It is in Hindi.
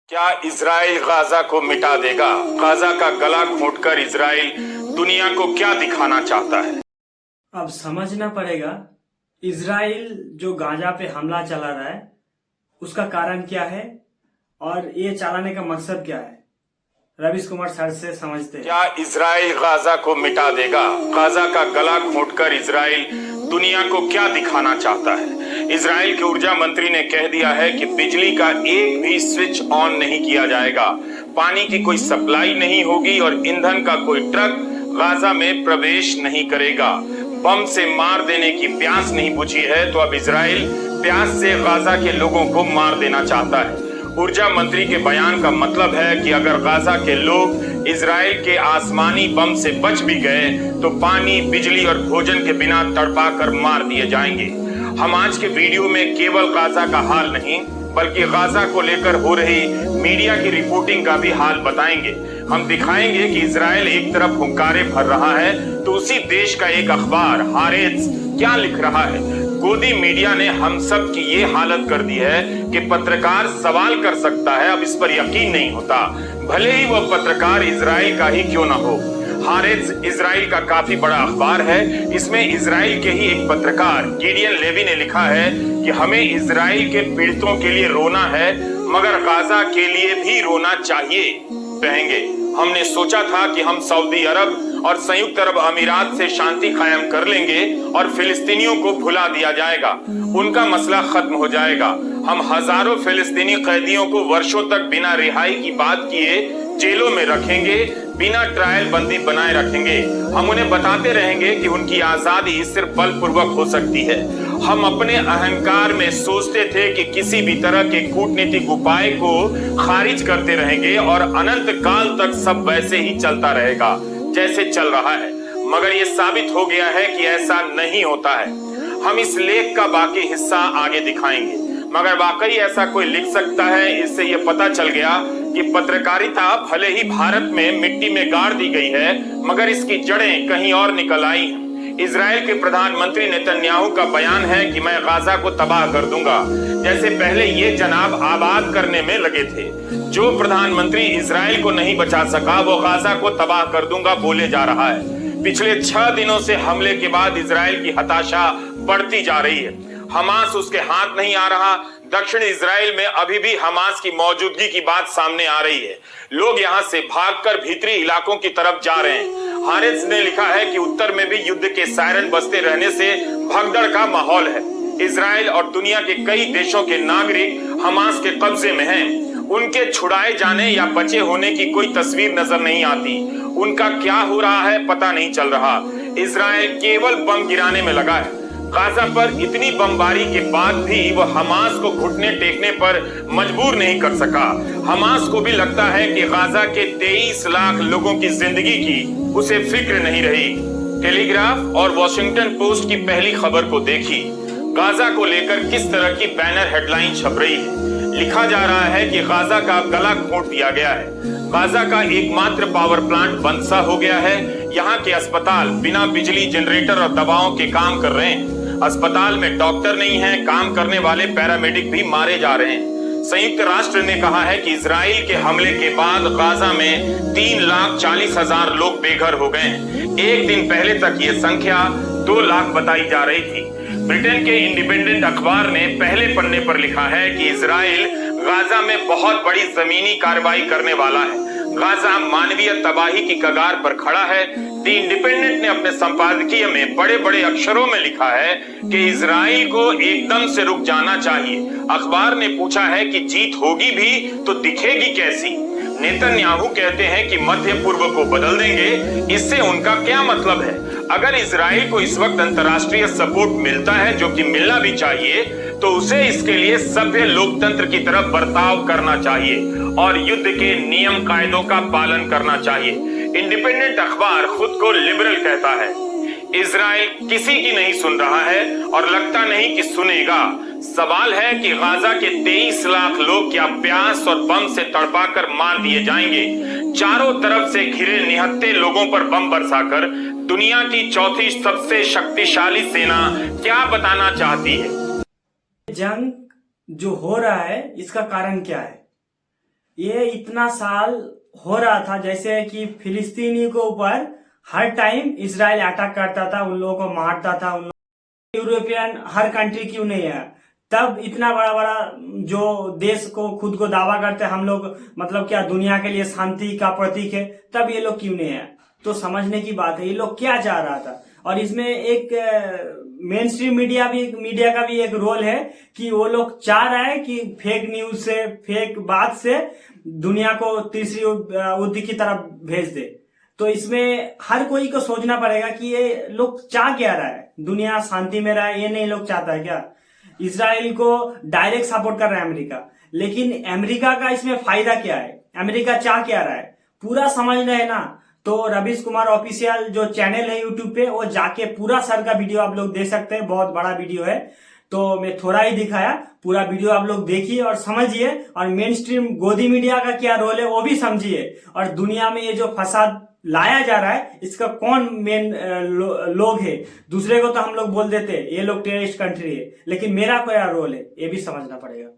क्या इजराइल गाजा को मिटा देगा? गाजा का गला घोंटकर इजराइल दुनिया को क्या दिखाना चाहता है? अब समझना पड़ेगा इजराइल जो गाजा पे हमला चला रहा है उसका कारण क्या है और ये चलाने का मकसद क्या है। रवीश कुमार सर से समझते हैं। क्या इजराइल गाजा को मिटा देगा? गाजा का गला घोंटकर इजराइल दुनिया को क्या दिखाना चाहता है? इजराइल के ऊर्जा मंत्री ने कह दिया है कि बिजली का एक भी स्विच ऑन नहीं किया जाएगा, पानी की कोई सप्लाई नहीं होगी और ईंधन का कोई ट्रक गाजा में प्रवेश नहीं करेगा। बम से मार देने की प्यास नहीं बुझी है तो अब इजराइल प्यास से गाजा के लोगों को मार देना चाहता है। ऊर्जा मंत्री के बयान का मतलब है कि अगर गाजा के लोग इजराइल के आसमानी बम से बच भी गए तो पानी, बिजली और भोजन के बिना तड़पा कर मार दिए जाएंगे। हम आज के वीडियो में केवल गाजा का हाल नहीं बल्कि गाजा को लेकर हो रही मीडिया की रिपोर्टिंग का भी हाल बताएंगे। हम दिखाएंगे कि इजराइल एक तरफ हुंकारे भर रहा है तो उसी देश का एक अखबार हारेट्स क्या लिख रहा है। गोदी मीडिया ने हम सब की ये हालत कर दी है कि पत्रकार सवाल कर सकता है, अब इस पर यकीन नहीं होता, भले ही वह पत्रकार इजराइल का ही क्यों ना हो। हारेट्स इजराइल का काफी बड़ा अखबार है। इसमें इजराइल के ही एक पत्रकार गिडियन लेवी ने लिखा है कि हमें इजराइल के पीड़ितों के लिए रोना है मगर गाजा के लिए भी रोना चाहिए। कहेंगे हमने सोचा था कि हम सऊदी अरब और संयुक्त अरब अमीरात से शांति कायम कर लेंगे और फिलिस्तीनियों को भुला दिया जाएगा, उनका मसला खत्म हो जाएगा। हम हजारों फिलिस्तीनी कैदियों को वर्षों तक बिना रिहाई की बात किए जेलों में रखेंगे, बिना ट्रायल बंदी बनाए रखेंगे। हम उन्हें बताते रहेंगे कि उनकी आजादी सिर्फ बलपूर्वक हो सकती है। हम अपने अहंकार में सोचते थे कि किसी भी तरह के कूटनीतिक उपाय को खारिज करते रहेंगे और अनंत काल तक सब वैसे ही चलता रहेगा जैसे चल रहा है, मगर ये साबित हो गया है कि ऐसा नहीं होता है। हम इस लेख का बाकी हिस्सा आगे दिखाएंगे, मगर वाकई ऐसा कोई लिख सकता है, इससे ये पता चल गया कि पत्रकारिता भले ही भारत में मिट्टी में गाड़ दी गई है मगर इसकी जड़ें कहीं और निकल आई हैं। इजराइल के प्रधानमंत्री नेतन्याहू का बयान है कि मैं गाजा को तबाह कर दूंगा, जैसे पहले ये जनाब आबाद करने में लगे थे। जो प्रधानमंत्री इजराइल को नहीं बचा सका वो गाजा को तबाह कर दूंगा बोले जा रहा है। पिछले 6 दिनों से हमले के बाद इजराइल की हताशा बढ़ती जा रही है। हमास उसके हाथ नहीं आ रहा। दक्षिण इजराइल में अभी भी हमास की मौजूदगी की बात सामने आ रही है। लोग यहां से भागकर भीतरी इलाकों की तरफ जा रहे हैं। हारेट्स ने लिखा है कि उत्तर में भी युद्ध के सायरन बजते रहने से भगदड़ का माहौल है। इजराइल और दुनिया के कई देशों के नागरिक हमास के कब्जे में हैं। उनके छुड़ाए जाने या बचे होने की कोई तस्वीर नजर नहीं आती। उनका क्या हो रहा है पता नहीं चल रहा। इजराइल केवल बम गिराने में लगा है। गाजा पर इतनी बमबारी के बाद भी वह हमास को घुटने टेकने पर मजबूर नहीं कर सका। हमास को भी लगता है कि गाजा के 23 लाख लोगों की जिंदगी की उसे फिक्र नहीं रही। टेलीग्राफ और वॉशिंगटन पोस्ट की पहली खबर को देखी। गाजा को लेकर किस तरह की बैनर हेडलाइन छप रही है। लिखा जा रहा है कि गाजा का गला घोंट दिया गया है। गाजा का एकमात्र पावर प्लांट बंद सा हो गया है। यहाँ के अस्पताल बिना बिजली, जनरेटर और दवाओं के काम कर रहे हैं। अस्पताल में डॉक्टर नहीं है, काम करने वाले पैरामेडिक भी मारे जा रहे हैं। संयुक्त राष्ट्र ने कहा है कि इजराइल के हमले के बाद गाजा में 3,40,000 लोग बेघर हो गए हैं। एक दिन पहले तक ये संख्या 2 लाख बताई जा रही थी। ब्रिटेन के इंडिपेंडेंट अखबार ने पहले पन्ने पर लिखा है कि इजराइल गाजा में बहुत बड़ी जमीनी कार्रवाई करने वाला है। गाजा मानवीय तबाही की कगार पर खड़ा है। द इंडिपेंडेंट ने अपने संपादकीय में बड़े बड़े अक्षरों में लिखा है कि इजराइल को एकदम से रुक जाना चाहिए। अखबार ने पूछा है कि जीत होगी भी तो दिखेगी कैसी। नेतन्याहू कहते हैं कि मध्य पूर्व को बदल देंगे। इससे उनका क्या मतलब है? अगर इजराइल को इस वक्त अंतर्राष्ट्रीय सपोर्ट मिलता है, जो कि मिलना भी चाहिए, तो उसे इसके लिए सभ्य लोकतंत्र की तरफ बर्ताव करना चाहिए और युद्ध के नियम कायदों का पालन करना चाहिए। इंडिपेंडेंट अखबार खुद को लिबरल कहता है। इजराइल किसी की नहीं सुन रहा है और लगता नहीं कि सुनेगा। सवाल है कि गाजा के 23 लाख लोग क्या प्यास और बम से तड़पाकर मार दिए जाएंगे? चारों तरफ से घिरे निहत्थे लोगों पर बम बरसाकर दुनिया की चौथी सबसे शक्तिशाली सेना क्या बताना चाहती है? जंग जो हो रहा है इसका कारण क्या है? ये इतना साल हो रहा था जैसे कि फिलिस्तीनी के ऊपर हर टाइम इसराइल अटैक करता था, उन लोगों को मारता था। यूरोपियन हर कंट्री क्यों नहीं है? तब इतना बड़ा बड़ा जो देश को खुद को दावा करते हैं हम लोग, मतलब क्या दुनिया के लिए शांति का प्रतीक है, तब ये लोग क्यों नहीं है? तो समझने की बात है ये लोग क्या चाह रहा था। और इसमें एक मेन स्ट्रीम मीडिया का भी एक रोल है कि वो लोग चाह रहा है कि फेक न्यूज से, फेक बात से दुनिया को तीसरी युद्ध की तरफ भेज दे। तो इसमें हर कोई को सोचना पड़ेगा कि ये लोग चाह क्या रहा है, दुनिया शांति में रहा है, ये नहीं लोग चाहता है क्या? इसराइल को डायरेक्ट सपोर्ट कर रहा है अमेरिका, लेकिन अमेरिका का इसमें फायदा क्या है? अमेरिका चाह क्या रहा है पूरा समझ रहे हैं ना? तो रवीश कुमार ऑफिशियल जो चैनल है यूट्यूब पे, वो जाके पूरा सर का वीडियो आप लोग देख सकते हैं, बहुत बड़ा वीडियो है। तो मैं थोड़ा ही दिखाया, पूरा वीडियो आप लोग देखिए और समझिए, और मेन स्ट्रीम गोदी मीडिया का क्या रोल है वो भी समझिए। और दुनिया में ये जो फसाद लाया जा रहा है इसका कौन मेन लोग है? दूसरे को तो हम लोग बोल देते ये लोग टेररिस्ट कंट्री है, लेकिन मेरा क्या रोल है ये भी समझना पड़ेगा।